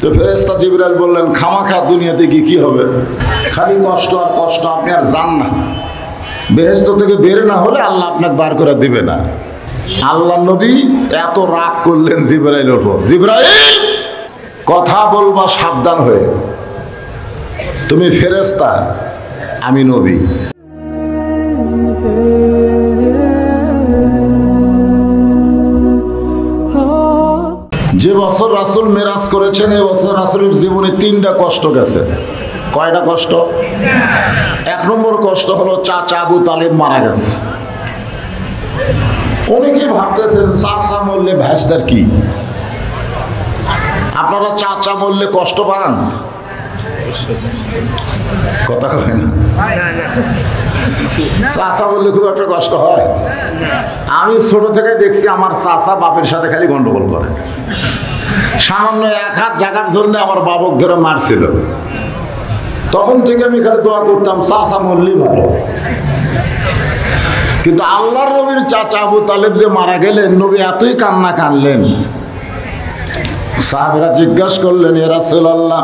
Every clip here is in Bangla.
তো ফেরেশতা জিবরাইল বললেন, খামাখা দুনিয়াতে কি হবে, খালি কষ্ট আর কষ্ট, আপনি আর যান না। বেহেশত থেকে বের না হলে আল্লাহ আপনাকে বার করে দিবে না। আল্লাহ নবী এত রাগ করলেন জিবরাইলের উপর, জিবরাইল কথা বলবা সাবধান হয়ে, তুমি ফেরেশতা, আমি নবী। যে বছর রাসূল মেরাজ করেছেন, এই বছর রাসূলের জীবনে 3টা কষ্ট গেছে। কয়টা কষ্ট? 1 নম্বর কষ্ট হলো চাচা আবু তালেব মারা গেছে। অনেকেই ভাবতেছেন চাচা মরলে ভাইস্তার কি? আপনারা চাচা মরলে কষ্ট পান? কথা কয় না। চাচা বললে খুব একটা কষ্ট হয়? আমি ছোট থেকে দেখছি আমার চাচা বাপের সাথে খালি গন্ডগোল করে। সামান্য 1 হাত জায়গার জন্য আমার বাবক ধরে মারছিল। তখন থেকে আমি খালি দোয়া করতাম চাচা মরলেই ভালো। কিন্তু আল্লাহর নবীর চাচা আবু তালেব যে মারা গেলেন, নবী এতই কান্না কানলেন, সাহাবীরা জিজ্ঞাসা করলেন, ইয়া রাসূলুল্লাহ,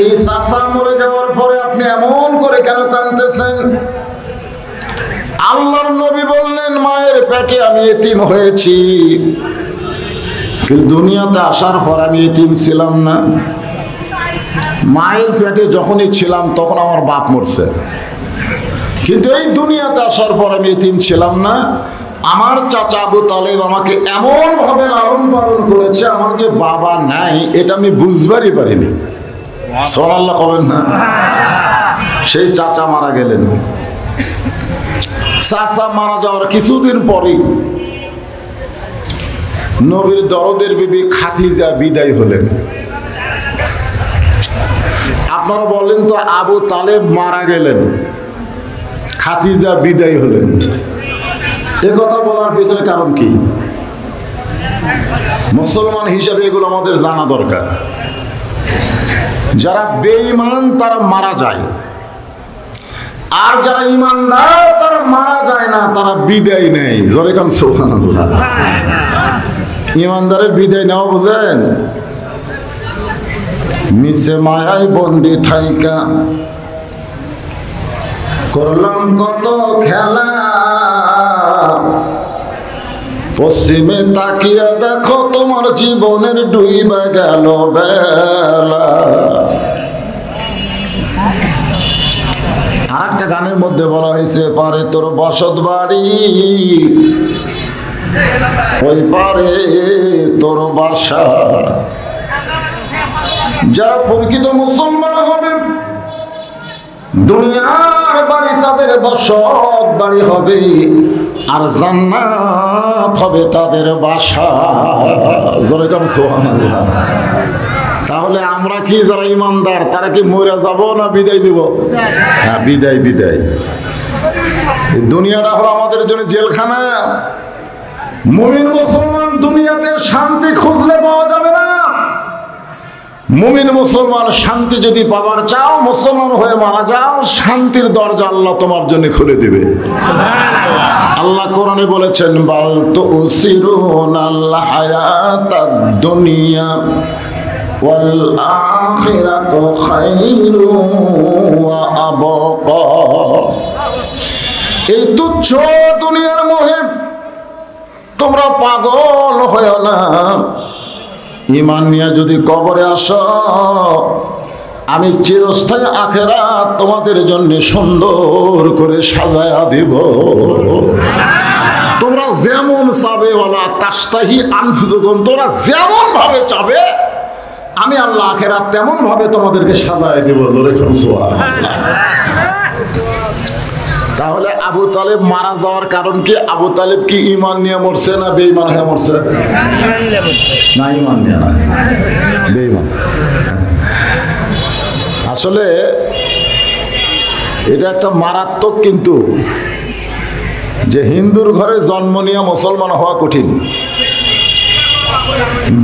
এই চাচা মরে যাওয়ার পরে আপনি এমন করে কেন কাঁদতেছেন? আল্লাহর নবী বললেন, মায়ের পেটে আমি এতিম হয়েছি, কিন্তু দুনিয়াতে আসার পর আমি এতিম ছিলাম না। মায়ের পেটে যখনই ছিলাম তখন আমার বাপ মরছে, কিন্তু এই দুনিয়াতে আসার পর আমি এতিম ছিলাম না। আমার চাচা আবু তালেব আমাকে এমন ভাবে লালন পালন করেছে, আমার যে বাবা নাই এটা আমি বুঝবারই পারিনি। সুবহানাল্লাহ কবেন না? সেই চাচা মারা গেলেন। চাচা মারা যাওয়ার কিছুদিন পরেই নবীর দরদের বিবি খাদিজা বিদায় হলেন। আপনারা বলেন তো, আবু তালেব মারা গেলেন, খাদিজা বিদায় হলেন, এ কথা বলার পিছনে কারণ কি? মুসলমান হিসেবে এগুলো আমাদের জানা দরকার। যারা বেঈমান তারা মারা যায়, আর যারা ঈমানদার তারা মারা যায় না, তারা বিদায় নেয়। জোরে কান সুবহানাল্লাহ। ঈমানদারের বিদায় নেওয়া বুঝেন? মিছে মায়ায় বন্দি থাইকা করলাম কত খেলা, পশ্চিমে তাকিয়া দেখো তোমার জীবনের ডুইবা গেল বেলা। আর একটা গানের মধ্যে বলা হয়েছে, পারে তোর বসত বাড়ি, ওই পারে তোর বাসা। যারা প্রকৃত মুসলমান হবে, দুনিয়ার বাড়ি তাদের বসত বাড়ি হবে, আর জান্নাত হবে তাদের বাসা। জোরে কান সুবহানাল্লাহ। তাহলে আমরা কি যারা ঈমানদার তারা কি মরে যাব না বিদায় নিব? হ্যাঁ, বিদায়। দুনিয়াটা হলো আমাদের জন্য জেলখানা। মুমিন মুসলমান দুনিয়াতে শান্তি খুঁজলে পাওয়া যাবে না। মুমিন মুসলমান শান্তি যদি পাবার চাও, মুসলমান হয়ে মারা যাও, শান্তির দরজা আল্লাহ তোমার জন্য খুলে দিবে। আল্লাহ কোরআনে বলেছেন, বাল তুসিরুনাল হায়াতাদ দুনিয়া ওয়াল আখিরাতু খায়রুন ওয়া আবকা। এই তুচ্ছ দুনিয়ার মোহে তোমরা পাগল হয়ো না। ঈমান নিয়ে যদি কবরে আসো, আমি চিরস্থায়ী আখিরাত তোমাদের জন্য সুন্দর করে সাজায়া দেব। তোমরা যেমন চাবে, ওয়ালা তাস্তাহি আনফুসুকুম, তোমরা যেমন ভাবে চাবে আমি আল্লাহ আখিরাত তেমন ভাবে তোমাদেরকে সাজায়া দেব। জোরে বলুন সুবহানাল্লাহ। তাহলে আবু তালেব মারা যাওয়ার কারণ কি? আবু তালেব কি ঈমান নিয়ে মরছে না বেঈমান হয়ে মরছে? না, ঈমান নিয়ে না, বেঈমান। আসলে এটা একটা মারাত্মক, কিন্তু যে হিন্দুর ঘরে জন্ম নিয়ে মুসলমান হওয়া কঠিন,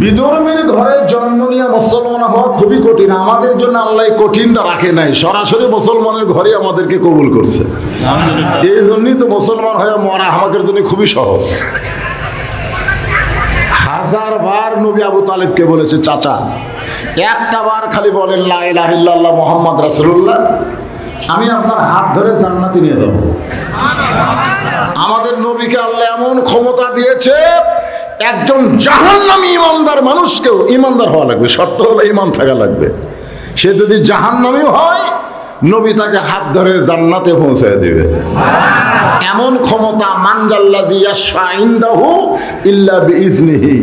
বিধর্মীর ঘরে জন্ম নিয়ে মুসলমান হওয়া খুবই কঠিন। আমাদের জন্য আল্লাহ কঠিনটা রাখে নাই, সরাসরি মুসলমানের ঘরে আমাদেরকে কবুল করছে। এই জন্যই তো মুসলমান হয়ে মরা আমাদের জন্য খুবই সহজ। 1000 বার নবী আবু তালেবকে বলেছে চাচা, একটা বার খালি বলেন লা ইলাহা ইল্লাল্লাহ মুহাম্মদ রাসূলুল্লাহ, আমি আপনার হাত ধরে জান্নাতে নিয়ে যাব। আমাদের নবীকে আল্লাহ এমন ক্ষমতা দিয়েছে, একজন জাহান্নামী ইমানদার মানুষকেও, ইমানদার হওয়া লাগবে, শর্ত হলো ইমান থাকা লাগবে, সে যদি জাহান্নামী হয় নবী তাকে হাত ধরে জান্নাতে পৌঁছে দিবে। এমন ক্ষমতা, মানজাল্লাযী ইয়াশফা ইনদাহু ইল্লা বিইজনিহি,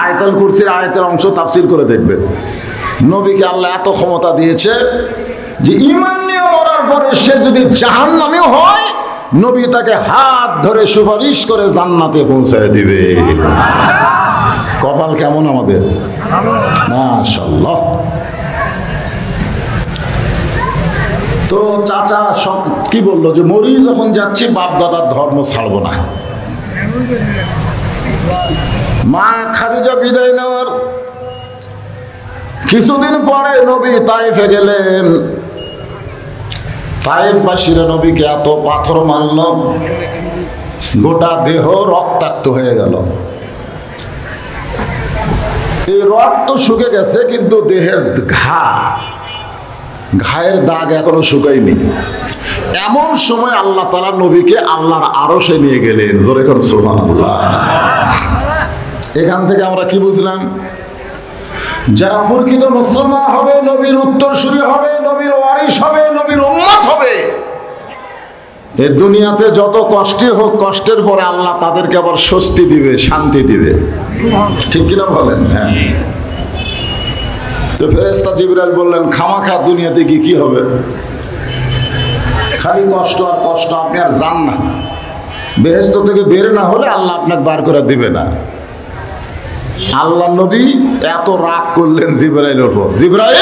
আয়াতুল কুরসির আয়াতের অংশ তাফসীর করে দেখবেন। নবীকে আল্লাহ এত ক্ষমতা দিয়েছে যে ঈমান নিয়ে মরার পরে সে যদি জাহান্নামী হয় নবী তাকে হাত ধরে সুপারিশ করে জান্নাতে পৌঁছে দিবে। কপাল কেমন আমাদের, মাশাআল্লাহ। তো চাচা সব কি বললো যে মরি যখন যাচ্ছি বাপ দাদার ধর্ম ছাড়বো না। মা খাদিজা বিদায় নেওয়ার কিছুদিন পরে নবী তায়েফে গেলেন। তায়েফবাসীরা নবীকে এত পাথর মারল, গোটা দেহ রক্তাক্ত হয়ে গেল। এই রক্ত শুকে গেছে কিন্তু দেহের ঘায়ের দাগ এখনো শুকায়নি। এমন সময় আল্লাহ তাআলা নবীকে আল্লাহর আরশে নিয়ে গেলেন। জোরে করে সুবহানাল্লাহ। এখান থেকে আমরা কি বুঝলাম? যারা প্রকৃত মুসলমান হবে, নবীর উত্তরসূরি হবে, নবীর ওয়ারিস হবে, নবীর উম্মত হবে, এই দুনিয়াতে যত কষ্টই হোক, কষ্টের পরে আল্লাহ তাদেরকে আবার স্বস্তি দিবে, শান্তি দিবে। ঠিক কিনা বলেন? হ্যাঁ। তো ফেরেশতা জিবরাইল বললেন, খামাখা দুনিয়াতে গিয়ে কি হবে, খালি কষ্ট আর কষ্ট, আপনি আর যান না। বেহেশত থেকে বের না হলে আল্লাহ আপনাকে বার করে দিবে না। আল্লাহ নবী এত রাগ করলেন জিবরাইলের উপর, জিবরাইল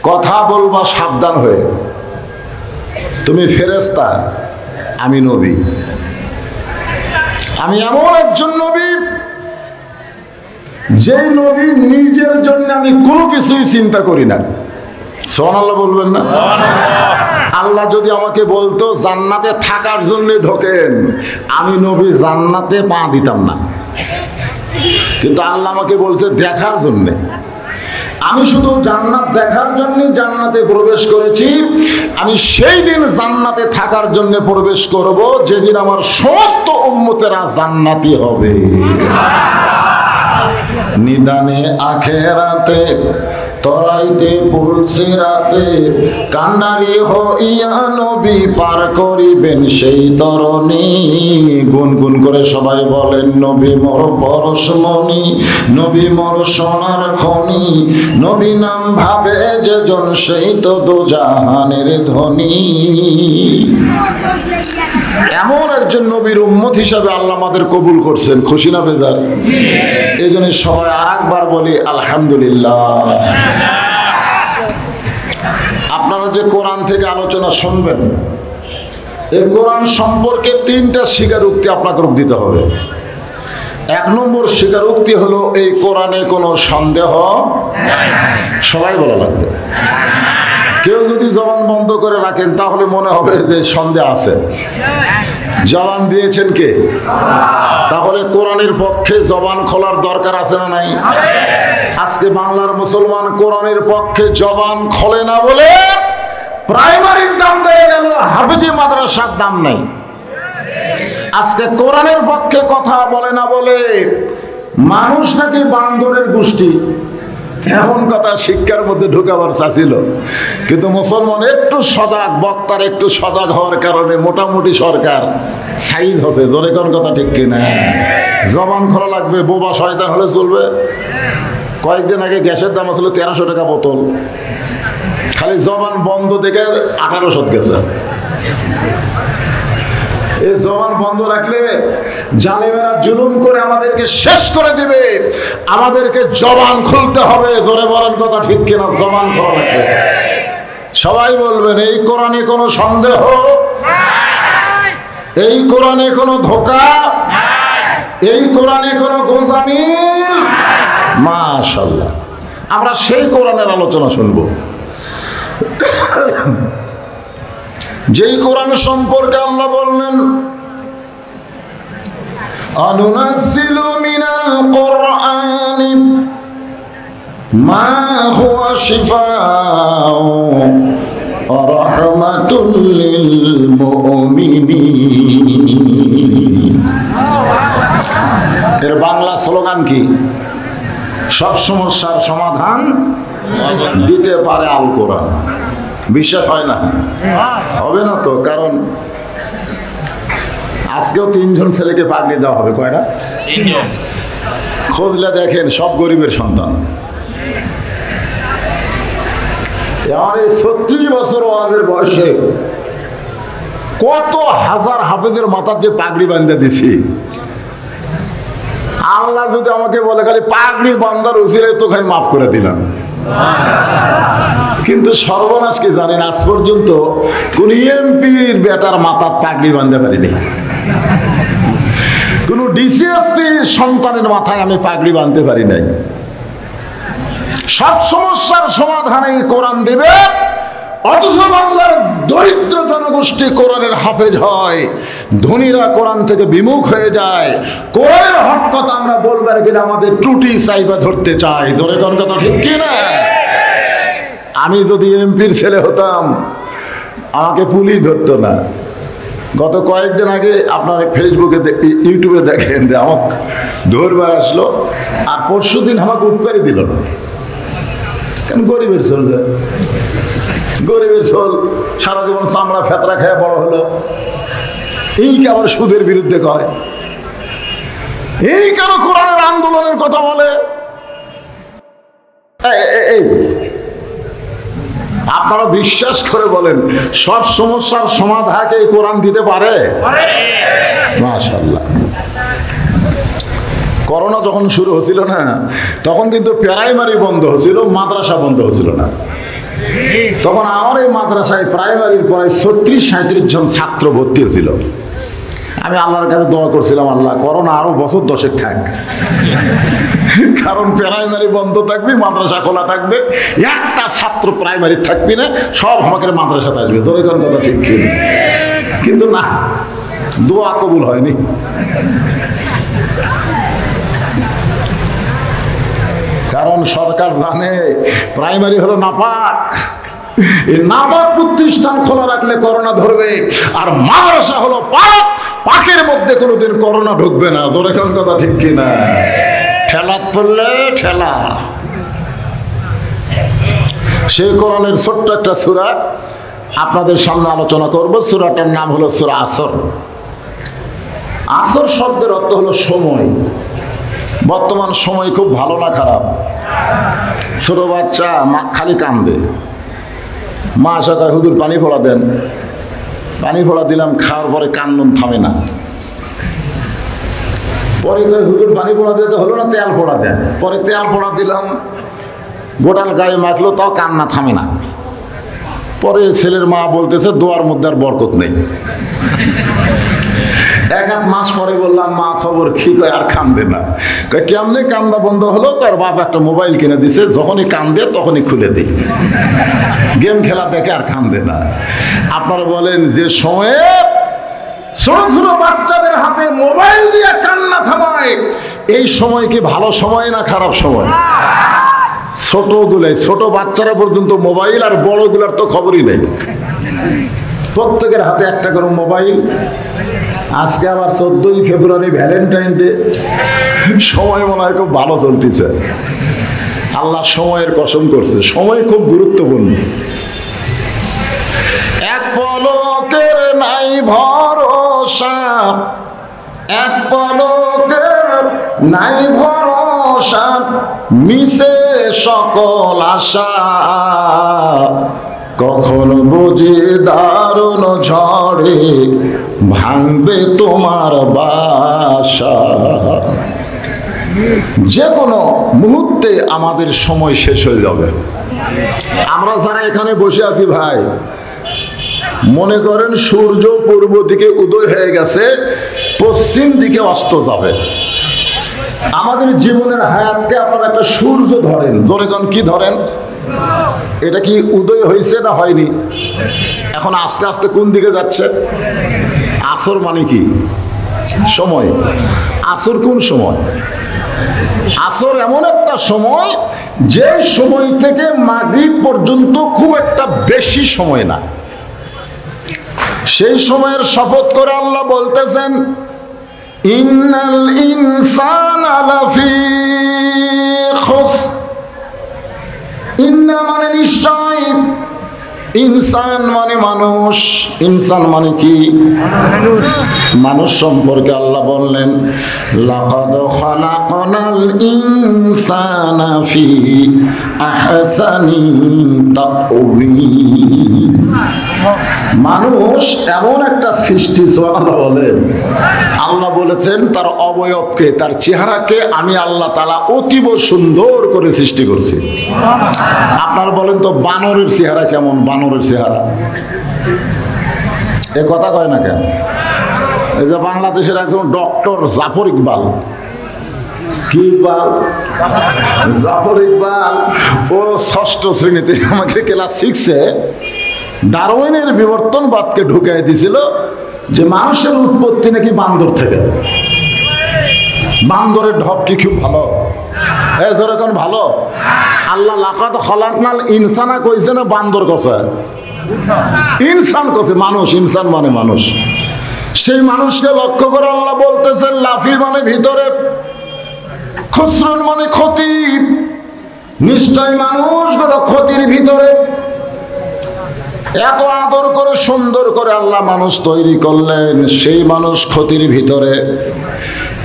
কথা বলবা সাবধান হয়ে, তুমি ফেরেশতা, আমি নবী, আমি এমন একজন নবী যে নবী নিজের জন্য আমি কোনো কিছুই চিন্তা করি না। সুবহানাল্লাহ বলবেন না? আল্লাহ যদি আমাকে বলতো জান্নাতে থাকার জন্য ঢোকেন, আমি নবী জান্নাতে পা দিতাম না, কিন্তু আল্লাহ আমাকে বলছে দেখার জন্য। আমি শুধু জান্নাত দেখার জন্য জান্নাতে প্রবেশ করেছি। আমি সেই দিন জান্নাতে থাকার জন্য প্রবেশ করব যেদিন আমার সমস্ত উম্মতেরা জান্নাতি হবে। নিদানে আখেরাতে তরাইতে পুলসিরাতে কান্নারি হইয়া নবী পার করিবেন সেই তরণী। গুনগুন করে সবাই বলেন, নবী মোর পরশমণি, নবী মোর সোনার খনি, নবী নাম ভাবে যে জন সেই তো দোজাহানের ধনী। এমন একজন নবীর উম্মত হিসাবে আল্লাহ আমাদের কবুল করছেন, খুশি না বেজার? এই জন্য সবাই আর একবার বলি আলহামদুলিল্লাহ। আপনারা যে কোরআন থেকে আলোচনা শুনবেন, এই কোরআন সম্পর্কে 3টা স্বীকারোক্তি আপনাকে দিতে হবে। 1 নম্বর স্বীকারোক্তি হলো এই কোরআনে কোনো সন্দেহ সবাই বলা লাগবে। কেউ যদি জবান বন্ধ করে রাখেন তাহলে মনে হবে যে সন্দেহ আছে। জবান দিয়েছেন কে? তাহলে কোরআনের পক্ষে জবান খোলার দরকার আছে না নাই? আজকে বাংলার মুসলমান কোরআনের পক্ষে জবান খোলে না বলে প্রাইমারির দাম বেড়ে গেল, হাফেজি মাদ্রাসার দাম নাই। আজকে কোরআনের পক্ষে কথা বলে না বলে মানুষ নাকি বান্দরের গোষ্ঠী, এমন কথা শিক্ষার মধ্যে ঢুকাবার চাচ্ছিল। কিন্তু মুসলমান একটু সজাগ, বক্তার একটু সজাগ হওয়ার কারণে মোটামুটি সরকার সাইজ হচ্ছে। জোরে কোন কথা ঠিক কিনা? জবান খোলা লাগবে, বোবা শয়তান হলে চলবে। কয়েকদিন আগে গ্যাসের দাম ছিল 1300 টাকা বোতল, খালি জবান বন্ধ দেখে 1800 গেছে। এই জবান বন্ধ রাখলে জালেমেরা জুলুম করে আমাদেরকে শেষ করে দিবে। আমাদেরকে জবান খুলতে হবে। জোরে বলেন কথা ঠিক কিনা? জবান খোলা রাখবে। সবাই বলবেন, এই কোরআনে কোনো সন্দেহ, এই কোরআনে কোনো ধোঁকা, এই কোরআনে কোনো গোঁজামি। মাশাআল্লাহ, আমরা সেই কোরআনের আলোচনা শুনবো যেই কোরআন সম্পর্কে আল্লাহ বললেন অনুনাজ্জিলু মিনাল কুরআনি মা হুয়া শিফাউ ওয়া রাহমাতুল লিল মুমিনিন। এর বাংলা স্লোগান কি? সব সমস্যার সমাধান দিতে পারে আল কোরআন। বিশ্বাস হয় না? হবে না তো, কারণ আজকেও 3 জন ছেলেকে পাগড়ি দেওয়া হবে। কয়টা? 3 জন। খোঁজলে দেখেন সব গরিবের সন্তান। আমার এই 36 বছর ওয়াজের বয়সে কত হাজার হাফেজের মাথার যে পাগড়ি বান্ধা দিছি, আল্লাহ যদি আমাকে বলে খালি পাগড়ি বান্দার উসিলায় তো খাই মাফ করে দিলাম। কিন্তু সর্বনাশ কি জানেন, আজ পর্যন্ত কোন এমপির বেটার মাথার পাগড়ি বাঁধতে পারিনি, কোন ডিসিএসপির সন্তানের মাথায় আমি পাগড়ি বাঁধতে পারি নাই। সব সমস্যার সমাধানে কোরআন দেবে, অথচ বাংলার দরিদ্র জনগোষ্ঠী কোরআনের হাফেজ হয়, ধনীরা কোরআন থেকে বিমুখ হয়ে যায়। কোরআনের হক কথা আমরা বলবার গেলে আমাদের ত্রুটি চাইবা ধরতে চাই। জোরে কোন কথা ঠিক কি না? আমি যদি এমপির ছেলে হতাম আমাকে পুলিশ ধরতো না। গত কয়েকদিন আগে আপনার ফেসবুকে ইউটিউবে দেখেন যে আমাকে ধরবার আসলো, আর পরশু দিন আমাকে উঠপারি দিল না। কেন? গরিবের ছেলে যায়, গরিবের ছেল সারা জীবন চামড়া ফেতরা খেয়ে বড় হলো, এই কি আবার সুদের বিরুদ্ধে কয়? এই কেন কোরআনের আন্দোলনের কথা বলে? এই আপনারা বিশ্বাস করে বলেন সব সমস্যার সমাধানকে কোরআন দিতে পারে? মাশাআল্লাহ। করোনা যখন শুরু হয়েছিল না, তখন কিন্তু প্রাইমারি বন্ধ হয়েছিল, মাদ্রাসা বন্ধ হয়েছিল না। তখন আমার এই মাদ্রাসায় প্রাইমারির পরে 36-37 জন ছাত্র ভর্তি হয়েছিল। আমি আল্লাহর কাছে দোয়া করছিলাম, আল্লাহ করোনা আরো বছর 10 থাক, কারণ প্রাইমারি বন্ধ থাকবে, মাদ্রাসা খোলা থাকবে, একটা ছাত্র প্রাইমারি থাকবি না, সব আমাকে মাদ্রাসাতে আসবে। তোর কোন কথা ঠিক কি? কিন্তু না, দোয়া কবুল হয়নি। কারণ সরকার জানে প্রাইমারি হলো নাপাক, এই নাপাক প্রতিষ্ঠান খোলা রাখলে করোনা ধরবে, আর মাদ্রাসা হলো পাক, পাকের মধ্যে কোনোদিন করোনা ঢুকবে না। তোর কোন কথা ঠিক কিনা? ঠেলা পড়লে ঠেলা। সেই কোরআনের ছোট্ট একটা সূরা আপনাদের সামনে আলোচনা করব। সূরাটার নাম হলো সূরা আসর। আসর শব্দের অর্থ হলো সময়। বর্তমান সময় খুব ভালো না খারাপ? ছোট বাচ্চা খালি কান্দে, মা আসা কয় হুজুর পানি ফোড়া দেন, পানি ফোড়া দিলাম, খাওয়ার পরে কান্নন থামে না। পরে কয় হুজুর পানি ফোড়া দিতে হলো না, তেল ফোড়া দেন। পরে তেল ফোড়া দিলাম, গোটাল গায়ে মাখলো, তাও কান্না থামে না। পরে ছেলের মা বলতেছে দোয়ার মধ্যে আর বরকত নেই। 1-1 মাস পরে বললাম মা খবর কি? কয় আর কান্দে না। কয় কেমনে কান্দা বন্ধ হলো? তার বাপ একটা মোবাইল কিনে দিছে, যখনই কান্দে তখনই খুলে দিই, গেম খেলা দেখে আর কান্দে না। আপনারা বলেন যে সময়ে ছোট ছোট বাচ্চাদের হাতে মোবাইল দিয়ে কান্না থামায়, এই সময় কি ভালো সময় না খারাপ সময়? ছোটগুলাই, ছোট বাচ্চারা পর্যন্ত মোবাইল, আর বড়গুলার তো খবরই নেই। প্রত্যেকের হাতে একটা করে মোবাইল। আজকে আবার 14ই ফেব্রুয়ারি, ভ্যালেন্টাইন ডে। সময় মনে হয় খুব ভালো চলতেছে। আল্লাহ সময়ের কসম করছে, সময় খুব গুরুত্বপূর্ণ। এক পলকের নাই ভরসা, এক পলকের নাই ভরসা, মিশে সকল আশা, কখন বুঝি দারুণ ঝড়ে ভাঙবে তোমার বাসা। যে কোনো মুহূর্তে আমাদের সময় শেষ হয়ে যাবে। আমরা যারা এখানে বসে আছি ভাই, মনে করেন সূর্য পূর্ব দিকে উদয় হয়ে গেছে, পশ্চিম দিকে অস্ত যাবে। আমাদের জীবনের হায়াতকে আপনারা একটা সূর্য ধরেন, জোরে কোন কি ধরেন? এটা কি উদয় হয়েছে না হয়নি? এখন আস্তে আস্তে কোন দিকে যাচ্ছে? আসর মানে কি? সময়। আসর কোন সময়? আসর এমন একটা সময় যে সময় থেকে মাগরিব পর্যন্ত খুব একটা বেশি সময় না। সেই সময়ের শপথ করে আল্লাহ বলতেছেন, ইন্নাল ইনসানা লাফি খুসর। ইন্না মানে নিশ্চয়, ইনসান মানে মানুষ। ইনসান মানে কি? মানুষ সম্পর্কে আল্লাহ বললেন, লাকাদ খালাকনাল ইনসানা ফি আহসানি তাকওয়িম। মানুষ এমন একটা সৃষ্টি, সুবহানাল্লাহ বলেন। আল্লাহ বলেছেন তার অবয়বকে, তার চেহারাকে আমি আল্লাহ তাআলা অতীব সুন্দর করে সৃষ্টি করছি। আপনারা বলেন তো বানরের চেহারা কেমন? বানরের চেহারা এ কথা কয় না কেন? এই যে বাংলাদেশের একজন ডক্টর জাফর ইকবাল, কি ইকবাল? জাফর ইকবাল, ও ষষ্ঠ শ্রেণীতে আমাকে ক্লাস 6-এ ডারউইনের বিবর্তনবাদকে ঢুকাই দিয়েছিল যে মানুষের উৎপত্তি নাকি বান্দর থেকে। বান্দরের ঢপ কি খুব ভালো? যেরকম ভালো আল্লাহ লাকাদ খালাকনাল ইনসানা কইছে না বান্দর কছে? ইনসান কছে, মানুষ। ইনসান মানে মানুষ। সেই মানুষকে লক্ষ্য করে আল্লাহ বলতেছেন, লাফি মানে ভিতরে, খুসরুন মানে ক্ষতি। নিশ্চয় মানুষগুলো ক্ষতির ভিতরে। এত আদর করে সুন্দর করে আল্লাহ মানুষ তৈরি করলেন, সেই মানুষ ক্ষতির ভিতরে।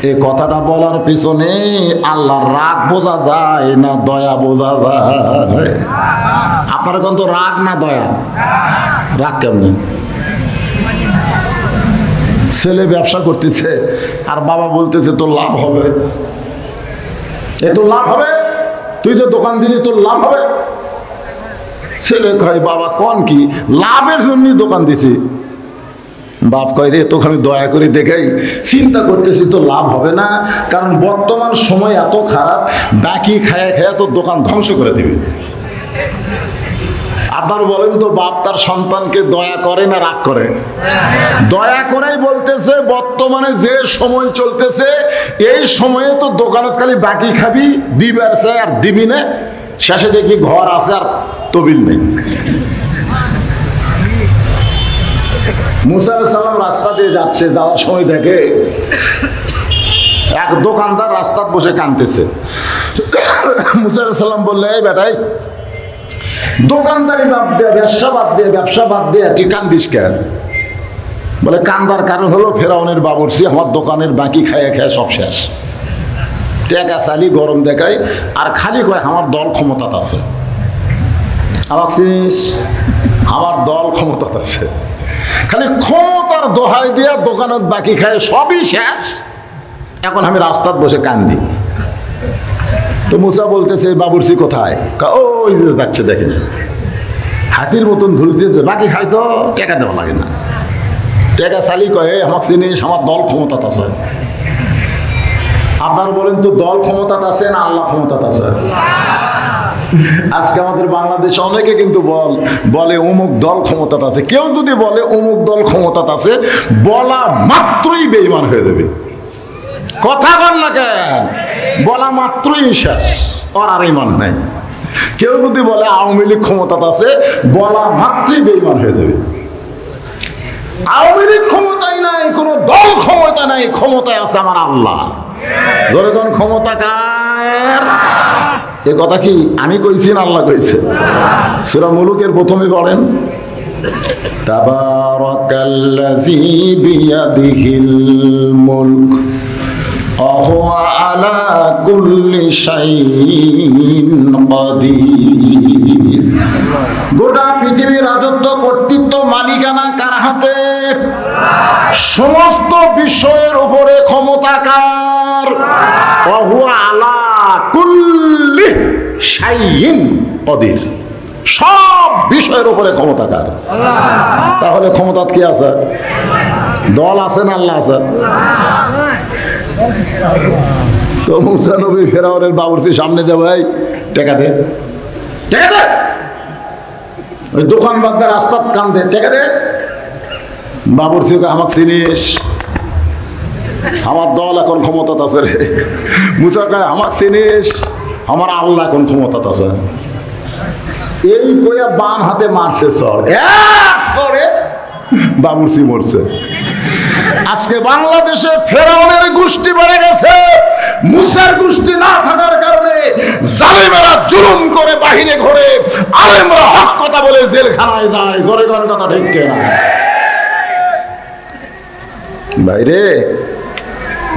এই কথাটা বলার পিছনে আল্লাহর রাগ বোঝা যায় না দয়া বোঝা যায়? আপনার কোন তো রাগ না দয়া? রাগ কেমন? ছেলে ব্যবসা করতেছে আর বাবা বলতেছে তোর লাভ হবে, এ তোর লাভ হবে, তুই যে দোকান দিলি তোর লাভ হবে। ছেলে কয় বাবা কোন কি লাভের জন্যই দোকান দিছি। বাপ কয় রে তোকে আমি দয়া করে দেখাই, চিন্তা করতেছি তো লাভ হবে না, কারণ বর্তমান সময় এত খারাপ, বাকি খায়া খায়া তোর দোকান ধ্বংস করে দিবে। আপনার বলেন তো বাপ তার সন্তানকে দয়া করে না রাগ করে? দয়া করেই বলতেছে বর্তমানে যে সময় চলতেছে এই সময়ে তো দোকানত খালি বাকি খাবি, দিবার চাই আর দিবি না, শেষে দেখবি ঘর আছে আর তবিল নেই। মুসা আলাইহিস সালাম রাস্তা দিয়ে যাচ্ছে, যাওয়ার সময় দেখে এক দোকানদার রাস্তায় বসে কাঁদতেছে। মুসা আলাইহিস সালাম বললে, এই বেটাই দোকানদারি বাদ দিয়ে, ব্যবসা বাদ দিয়ে তুই কান্দিস কেন? বলে কান্দার কারণ হলো ফেরাউনের বাবুর্চি আমার দোকানের বাকি খায়া খায়া সব শেষ। টাকা চালি গরম দেখায় আর খালি কয় আমার দল ক্ষমতাত আছে। আমার চিনিস, আমার দল ক্ষমতাত আছে, খালি ক্ষমতার দোহাই দিয়া দোকানত বাকি খায় সবই শেষ, এখন আমি রাস্তায় বসে কান্দি। তো মুসা বলতেছে বাবুর্চি কোথায়? ওই যে যাচ্ছে দেখেন, হাতির মতন ধুলতেছে, বাকি খাই তো টাকা দেওয়া লাগে না। টাকা চালি কয় আমার চিনিস আমার দল ক্ষমতাত আছে। আপনার বলেন তো দল ক্ষমতাত আছে না আল্লাহ ক্ষমতাত আছে? আজকে আমাদের বাংলাদেশে অনেকে কিন্তু বলে অমুক দল ক্ষমতাত আছে। কেউ যদি বলে অমুক দল ক্ষমতাত আছে, বলা মাত্রই বেঈমান হয়ে যাবে। কথা বল না কেন? বলা মাত্রই শেষ, ওর আর ঈমান নাই। কেউ যদি বলে আওয়ামী লীগ ক্ষমতাত আছে, বলা মাত্রই বেঈমান হয়ে যাবে। আওয়ামী লীগ ক্ষমতায় নাই, কোন দল ক্ষমতা নাই, ক্ষমতায় আছে আমার আল্লাহ। যখন ক্ষমতা কার? এ কথা কি আমি কইছি না আল্লাহ কইছে? সূরা মুলুকের প্রথমে পড়েন, তাবারাকাল্লাযী বিয়াদিহিল মুলক ওয়া হুয়া আলা কুল্লি শাইইন কাদির। গোটা পৃথিবীর রাজত্ব, কর্তৃত্ব, মালিকানা কার হাতে? সমস্ত বিষয়ের উপরে ক্ষমতা কার? ওয়া হুয়া আলা কুল্লি শাইইন কাদির। সব বিষয়ের উপরে ক্ষমতা কার? তাহলে ক্ষমতা কি আছে? দল আছে না আল্লাহ আছে? তো মুসা নবী ফেরাউনের বাবুর্চি সামনে দেবে, ভাই টাকা দে, টাকা দে। ওই দোকান বাদ রাস্তার কান দে, টাকা দে। বাবুর্চি আমাকে চিনিস? আমার দল এখন ক্ষমতা আছে রে। মুসা কয় আমার চিনিস, আমার আল্লাহ এখন ক্ষমতা আছে। এই কইয়া বাম হাতে মারছে চড়, এক চড়ে বাবুরচি মরছে। আজকে বাংলাদেশে ফেরাউনের গোষ্ঠী বেড়ে গেছে, মুসার গোষ্ঠী না থাকার কারণে জালেমেরা জুলুম করে বাহিরে ঘরে, আলেমরা হক কথা বলে জেলখানায় যায়। জোরে কোন কথা ঠিক কিনা? বাইরে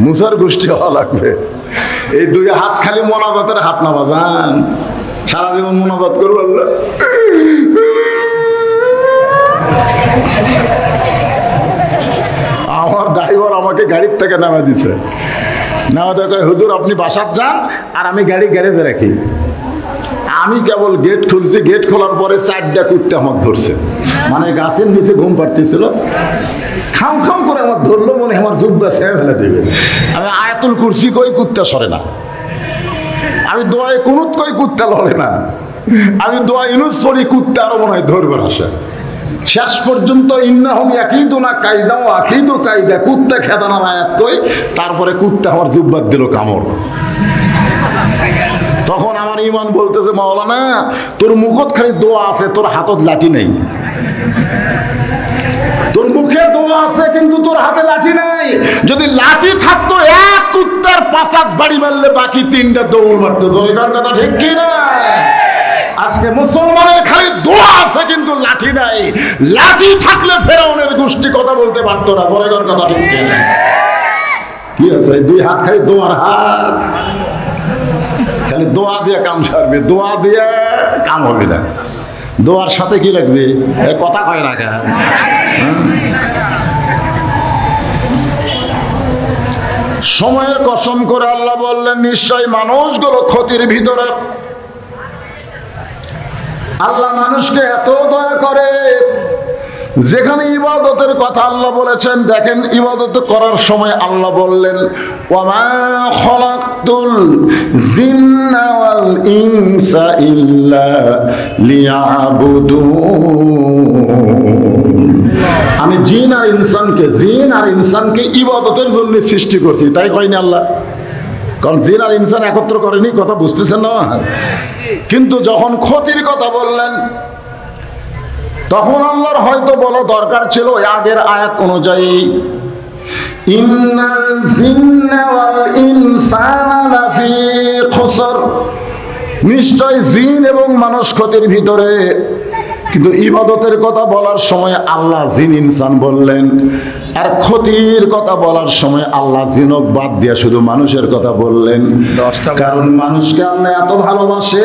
মুসার গোষ্ঠী হওয়া লাগবে। এই দুই হাত খালি মোনাজাতের হাত না বাজান, সারা জীবন মোনাজাত করবো আল্লাহ। আমার ড্রাইভার আমাকে গাড়ির থেকে নামা দিছে, নামাতে কয় হুজুর আপনি বাসার যান আর আমি গাড়ি গ্যারেজে রাখি। আমি কেবল গেট খুলছি, গেট খোলার পরে 4টা কুত্তে আমার ধরছে, মানে গাছের নিচে ঘুম পাড়তেছিল, খাম খাম করে আমার ধরলো, মনে আমার জুব্বা ছেড়ে ফেলে দেবে। আমি আয়াতুল কুরসি কই, কুত্তা সরে না। আমি দোয়ায় কুনুত কই, কুত্তা লড়ে না। আমি দোয়া ইউনুস পড়ি, কুত্তা আরো মনে হয় ধরবার আসে। শেষ পর্যন্ত ইন্নাহুম ইয়াকিদুনা কায়দা ওয়া আকিদু কায়দা, কুত্তা খেদানোর আয়াত কই, তারপরে কুত্তা আমার জুব্বাত দিল কামড়। তখন আমার ইমান বলতেছে মাওলানা তোর মুখত খালি দোয়া আছে, তোর হাতত লাঠি নেই। তোর মুখে দোয়া আছে কিন্তু তোর হাতে লাঠি নাই। যদি লাঠি থাকতো এক কুত্তার পাঁচাত বাড়ি মারলে বাকি 3টা দৌড় মারতো। জোরে কার কথা ঠিক কি না? আজকে মুসলমানের খালি দোয়া আছে কিন্তু লাঠি নাই। লাঠি থাকলে ফেরাউনের গোষ্ঠী কথা বলতে পারতো না। জোরে কার কথা ঠিক কি না? কি আছে দুই হাত খালি দোয়ার হাত, খালি দোয়া দিয়ে কাম সারবে, দোয়া দিয়ে কাম হবে না। দোয়ার সাথে কি লাগবে? কথা কয় না কেন? সময়ের কসম করে আল্লাহ বললেন নিশ্চয় মানুষগুলো ক্ষতির ভিতরে। আল্লাহ মানুষকে এত দয়া করে, যেখানে ইবাদতের কথা আল্লাহ বলেছেন, দেখেন ইবাদত করার সময় আল্লাহ বললেন ওয়ামা খালাকতুল জিন্না ওয়াল ইনসা ইল্লা লিয়াবুদুন। আমি জিন আর ইনসানকে ইবাদতের জন্য সৃষ্টি করছি, তাই কয়নি আল্লাহ? কারণ জিন আর ইনসান একত্র করেনি, কথা বুঝতেছেন না? কিন্তু যখন ক্ষতির কথা বললেন তখন আল্লাহর হয়তো বলা দরকার ছিল আগের আয়াত অনুযায়ী ইন্নাল জিন্না ওয়াল ইনসানা লাফি খুসর, নিশ্চয় জিন এবং মানুষ ক্ষতির ভিতরে। কিন্তু ইবাদতের কথা বলার সময় আল্লাহ জিন ইনসান বললেন, আর ক্ষতির কথা বলার সময় আল্লাহ জিনক বাদ দিয়া শুধু মানুষের কথা বললেন। কারণ মানুষকে আল্লাহ এত ভালোবাসে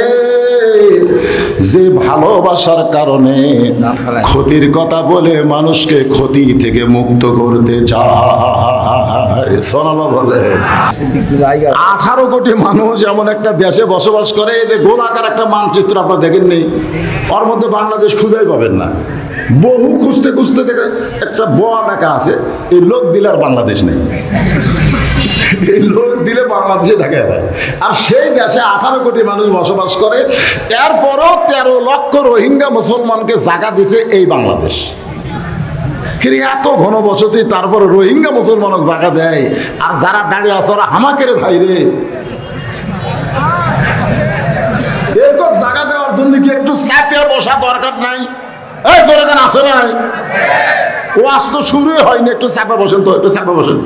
যে ভালোবাসার কারণে ক্ষতির কথা বলে মানুষকে ক্ষতি থেকে মুক্ত করতে চায়। সোনালা বলে 18 কোটি মানুষ এমন একটা দেশে বসবাস করে, এই যে গোলাকার একটা মানচিত্র আপনারা দেখেননি, ওর মধ্যে বাংলাদেশ খুঁজেই পাবেন না। বহু খুঁজতে খুঁজতে দেখে একটা বড় এলাকা আছে, এই লোক দিলে আর বাংলাদেশ নেই। এই লোক দিলে বাংলাদেশে দেখা যায়। আর সেই দেশে 18 কোটি মানুষ বসবাস করে, এরপরও 13 লক্ষ রোহিঙ্গা মুসলমানকে জায়গা দিছে এই বাংলাদেশ। কিন্তু এত ঘনবসতি, তারপর রোহিঙ্গা মুসলমানক জায়গা দেয়, আর যারা দাঁড়িয়ে আছে ওরা হামাকের ভাইরে। এরকম জায়গা দেওয়ার জন্য কি একটু চাপিয়ে বসা দরকার নাই? এই দরকার আছে নাই? ওয়াজ তো শুরুই হয়নি, একটু চাপা বসেন তো, একটু চাপা বসেন।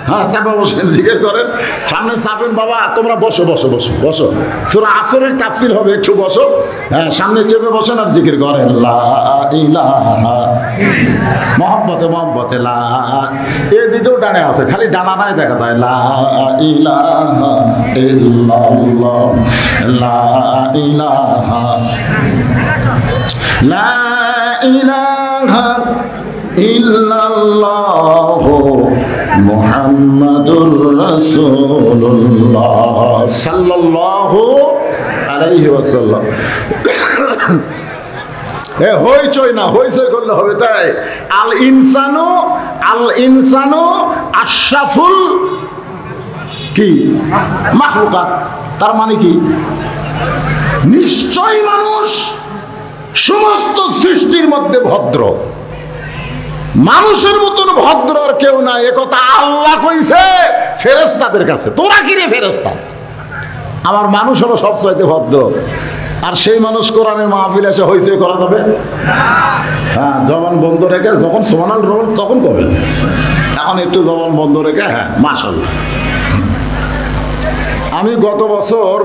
হ্যাঁ চাপা বসেন, জিজ্ঞেস করেন, সামনে চাপেন। বাবা তোমরা বসো বসো বসো বসো, সূরা আসরের তাফসীর হবে, একটু বসো। হ্যাঁ সামনে চেপে বসেন আর জিকির করেন লা ইলাহা, মহব্বতে মহব্বতে লা। এদিকেও ডানে আছে, খালি ডানা নাই দেখা যায়। লা ইলাহা ইল্লাল্লাহ, লা ইলাহা, লা ইলাহা ইল্লাল্লাহ মুহাম্মাদুর রাসূলুল্লাহ সাল্লাল্লাহু আলাইহি ওয়াসাল্লাম। হইচই না, হইচই করলে হবে তাই? আল ইনসানু আশরাফুল কি মাখলুকাত, তার মানে কি? নিশ্চয় মানুষ সমস্ত সৃষ্টির মধ্যে ভদ্র। মানুষের মতন ভদ্র আর কেউ নাই, একথা আল্লাহ কইছে ফেরেশতাদের কাছে। তোরা কি রে ফেরেশতা? আমার মানুষ হলো সবচাইতে ভদ্র। আর সেই মানুষ কোরআনের মাহফিল এসে হইচই করা যাবে? হ্যাঁ, জবান বন্ধ রেখে যখন সুবহানাল রোল তখন করবেন, এখন একটু জবান বন্ধ রেখে হ্যাঁ মাশাআল্লাহ। আমি গত বছর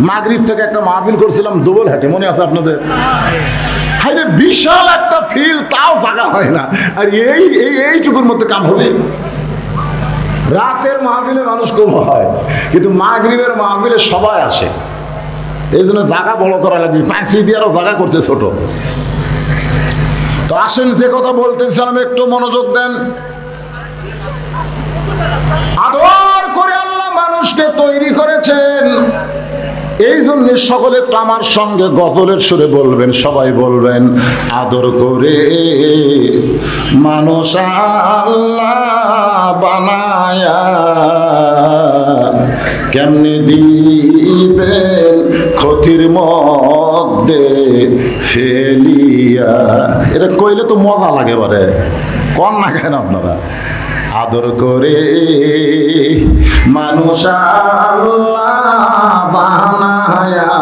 মাগরিব থেকে একটা মাহফিল করছিলাম দুবলহাটে, মনে আছে আপনাদের? হাইরে বিশাল একটা ফিল, তাও জায়গা হয় না। আর এইটুকুর মধ্যে কাম হবে? রাতের মাহফিলে মানুষ কম হয়, কিন্তু মাগরিবের মাহফিলে সবাই আসে। এই জন্য জায়গা বড় করা লাগবে, পাঁচি দিয়ে আরো জায়গা করছে ছোট। তো আসেন, যে কথা বলতেছিলাম একটু মনোযোগ দেন। আদর করে আল্লাহ মানুষকে তৈরি করেছেন, এই জন্য সকলে একটু আমার সঙ্গে গজলের সুরে বলবেন, সবাই বলবেন, আদর করে মানুষ আল্লাহ বানায়া কেমনে দিবেন ক্ষতির মধ্যে ফেলিয়া। এটা কইলে তো মজা লাগে, বারে কন না কেন আপনারা? আদর করে মানুষ আল্লাহ বানায়া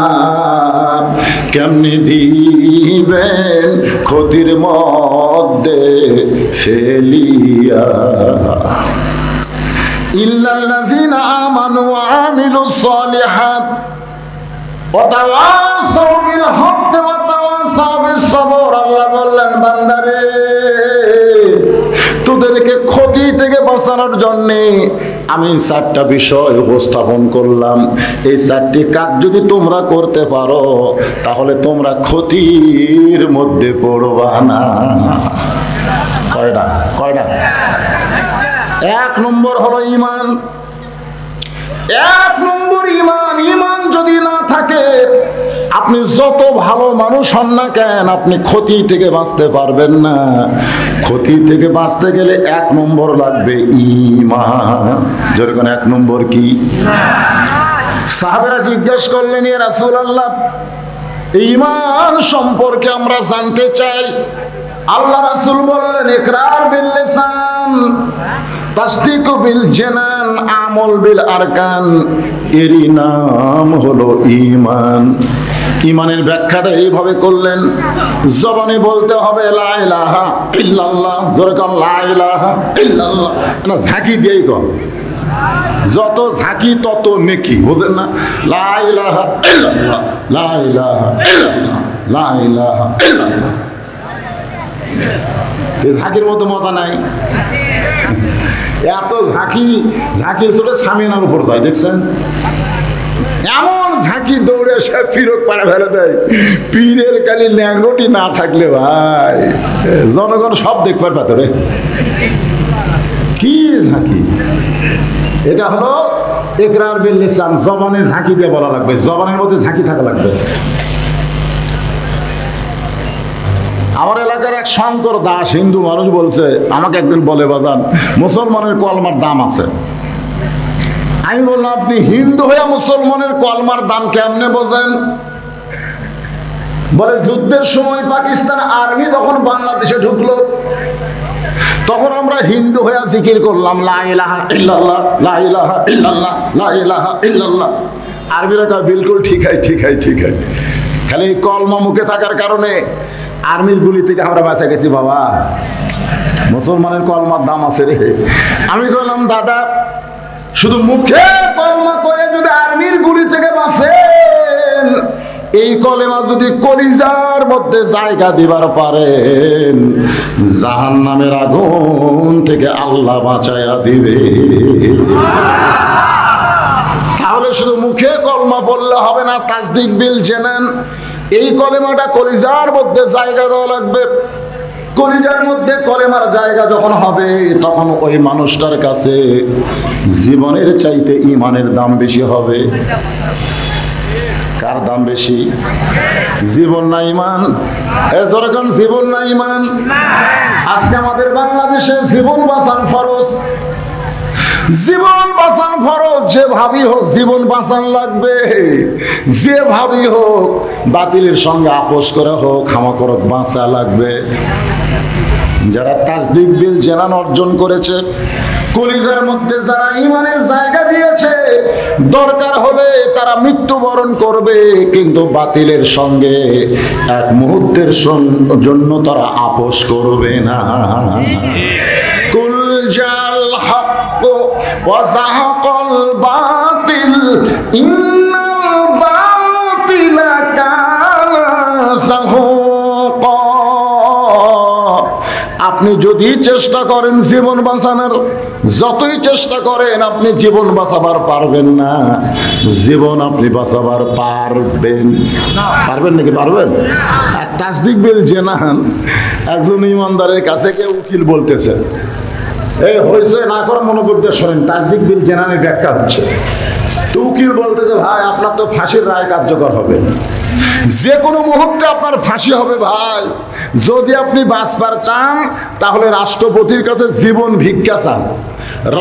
কেমনি দিবেন ক্ষতির মধ্যে ফেলিয়া। ইল্লাল্লাযিনা আমানু ওয়া আমিলুস সালিহাত ওয়া তাওয়াসাউ বিল হক ওয়া তাওয়াসাউ বিস সবর। আল্লাহ বললেন, বান্দারে তোদেরকে ক্ষতি থেকে বাঁচানোর জন্য আমি 4টা বিষয় উপস্থাপন করলাম। এই 4টি কাজ যদি তোমরা করতে পারো তাহলে তোমরা ক্ষতির মধ্যে পড়বা না। কয়টা? 1 নম্বর হলো ঈমান। 1 নম্বর ঈমান। ঈমান যদি না থাকে আপনি যত ভালো মানুষ হন না কেন, আপনি ক্ষতি থেকে বাঁচতে পারবেন না। ক্ষতি থেকে বাঁচতে গেলে 1 নম্বর লাগবে ঈমান। যেরকম 1 নম্বর কি? সাহাবারা জিজ্ঞেস করলেন, ইয়া রাসূলুল্লাহ, ঈমান সম্পর্কে আমরা জানতে চাই। আল্লাহ রাসূল বললেন, ইকরার বিল লিসান, তাসদীক বিল জানান, আমল বিল আরকান। এরই নাম হলো ঈমান। ঈমানের ব্যাখ্যাটা এইভাবে করলেন, জবানে বলতে হবে লা ইলাহা ইল্লাল্লাহ। জোরে কর লা ইলাহা ইল্লাল্লাহ। না ঝাঁকি দিয়েই কর, যত ঝাঁকি তত নেকি, বুঝেন না? লা ইলাহা ইল্লাল্লাহ, লা ইলাহা ইল্লাল্লাহ, লা ইলাহা ইল্লাল্লাহ। এই ঝাঁকির মতো মজা নাই। এত ঝাঁকির চোটে সামিয়ানার উপর যায়, দেখছেন? এমন ঝাঁকি দৌড়ে সে ফিরক পাড়া ফেলে দেয়। পীরের কালি ল্যাংটি না থাকলে ভাই জনগণ সব দেখবার পাতরে। কি ঝাঁকি! এটা হলো ইকরার বিল লিসান। জবানে ঝাঁকি দিয়ে বলা লাগবে, জবানের মধ্যে ঝাঁকি থাকা লাগবে। আমার এলাকার এক শঙ্কর দাস হিন্দু মানুষ বলছে, আমাকে একদিন বলে, বাজান মুসলমানের কলমার দাম আছে। আমি বললাম, আপনি হিন্দু হয়ে মুসলমানের কলমার দাম কেমনে বোঝেন? বলে, যুদ্ধের সময় পাকিস্তান আর্মি যখন বাংলাদেশে ঢুকলো তখন আমরা হিন্দু হয়ে জিকির করলাম লা ইলাহা ইল্লাল্লাহ, লা ইলাহা ইল্লাল্লাহ, লা ইলাহা ইল্লাল্লাহ। আরবিরা কয়, বিলকুল ঠিক হয়। খালি কলমা মুখে থাকার কারণে আর্মির গুলি থেকে আমরা বাঁচা গেছি বাবা। মুসলমানের কলমার দাম আছে রে। আমি বললাম, দাদা শুধু মুখে কলমা করে যদি আর্মির গুলি থেকে বাঁচেন, এই কলেমা যদি কলিজার মধ্যে জায়গা দিবার পারেন, জাহান্নামের আগুন থেকে আল্লাহ বাঁচায়া দিবে। তাহলে শুধু মুখে কলমা বললে হবে না, তাসদীক বিল জানান। এই কলেমাটা কলিজার মধ্যে জায়গা দেওয়া লাগবে। কলিজার মধ্যে কলেমার জায়গা যখন হবে তখন ওই মানুষটার কাছে জীবনের চাইতে ঈমানের দাম বেশি হবে। কার দাম বেশি? জীবন না ঈমান? যেরকম জীবন না ঈমান। আজকে আমাদের বাংলাদেশে জীবন বাঁচান ফরজ। জীবন বাঁচান ফরজ, যে ভাবি হোক জীবন বাঁচান লাগবে। যে ভাবি হোক বাতিলের সঙ্গে আপোষ করে হোক, ক্ষমা করক, বাঁচা লাগবে। যারা তাসদিক বিল জানান অর্জন করেছে, কলিজার মধ্যে যারা ঈমানের জায়গা দিয়েছে, দরকার হলে তারা মৃত্যুবরণ করবে, কিন্তু বাতিলের সঙ্গে এক মুহূর্তের জন্য তারা আপোষ করবে না। কুল জাল হক ওয়া যাহাকাল বাতিল ইন্নাল বাতিলা কানা যাহুকা। আপনি যদি চেষ্টা করেন জীবন বাঁচানোর, যতই চেষ্টা করেন আপনি জীবন বাঁচাবার পারবেন না। জীবন আপনি বাঁচাবার পারবেন নাকি পারবেন? আর তাসদিক বিল জানান একজন ইমানদারের কাছে কেউ উকিল বলতেছে, এই হয়েছে না করে মনোযোগ দিয়ে শোনেন, তাসদিক বিল জানানের ব্যাখ্যা হচ্ছে। তো উকিল বলতেছে, ভাই আপনার তো ফাঁসির রায় কার্যকর হবে, যে কোনো মুহূর্তে আপনার ফাঁসি হবে ভাই। যদি আপনি বাঁচবার চান তাহলে রাষ্ট্রপতির কাছে জীবন ভিক্ষা চান।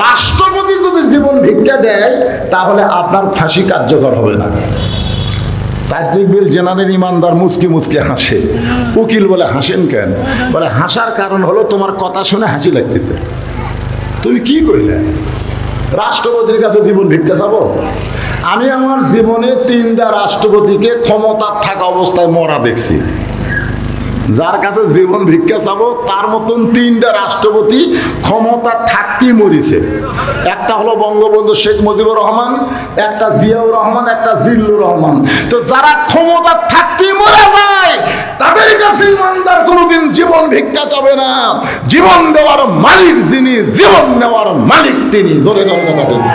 রাষ্ট্রপতি যদি জীবন ভিক্ষা দেয় তাহলে আপনার ফাঁসি কার্যকর হবে না। তাসদিক বিল জানানের ইমানদার মুচকি মুচকি হাসে। উকিল বলে, হাসেন কেন? বলে, হাসার কারণ হলো তোমার কথা শুনে হাসি লাগতেছে। তুমি কি কইলে? রাষ্ট্রপতির কাছে জীবন ভিক্ষা চাবো? আমি আমার জীবনে 3টা রাষ্ট্রপতিকে ক্ষমতার থাকা অবস্থায় মরা দেখছি। যার কাছে জীবন ভিক্ষা চাবো তার মতন 3টা রাষ্ট্রপতি ক্ষমতা থাকতেই মরিছে। একটা হলো বঙ্গবন্ধু শেখ মুজিবুর রহমান, একটা জিয়াউর রহমান, একটা জিল্লুর রহমান। তো যারা ক্ষমতা থাকতেই মরে যায় তাদের কাছে ইমানদার কোনোদিন জীবন ভিক্ষা চাবে না। জীবন দেওয়ার মালিক যিনি, জীবন নেওয়ার মালিক তিনি। জোরে কথা বলুন।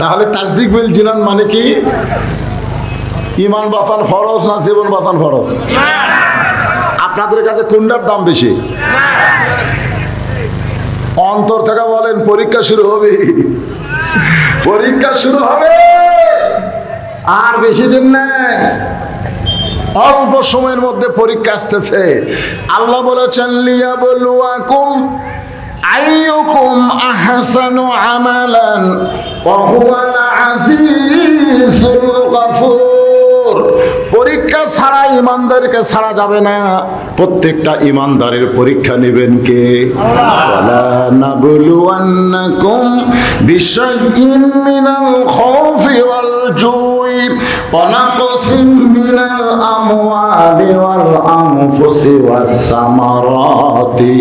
তাহলে তাসদিক বিল জানান মানে কি? ঈমান বাঁচান ফরজ না জীবন বাঁচান ফরজ? আপনাদের কাছে কোনটার দাম বেশি? অন্তর থেকে বলেন, পরীক্ষা শুরু হবে, পরীক্ষা শুরু হবে, আর বেশি দিন নেই, অল্প সময়ের মধ্যে পরীক্ষা আসতেছে। আল্লাহ বলেছেন, লিয়াবলুয়াকুম আইয়ুকুম আহসানু আমালান ওয়া হুয়াল আজিজুল গফুর। পরীক্ষা ছাড়া ইমানদারকে ছাড়া যাবে না। প্রত্যেকটা ইমানদারের পরীক্ষা নেবেন কে? ওয়ালা নাবলুওয়ান্নাকুম বিশাইইন মিনাল খাউফি ওয়াল জুই ওয়া নাকসিম মিনাল আমওয়ালি ওয়াল আনফুসি ওয়াস সামারাতি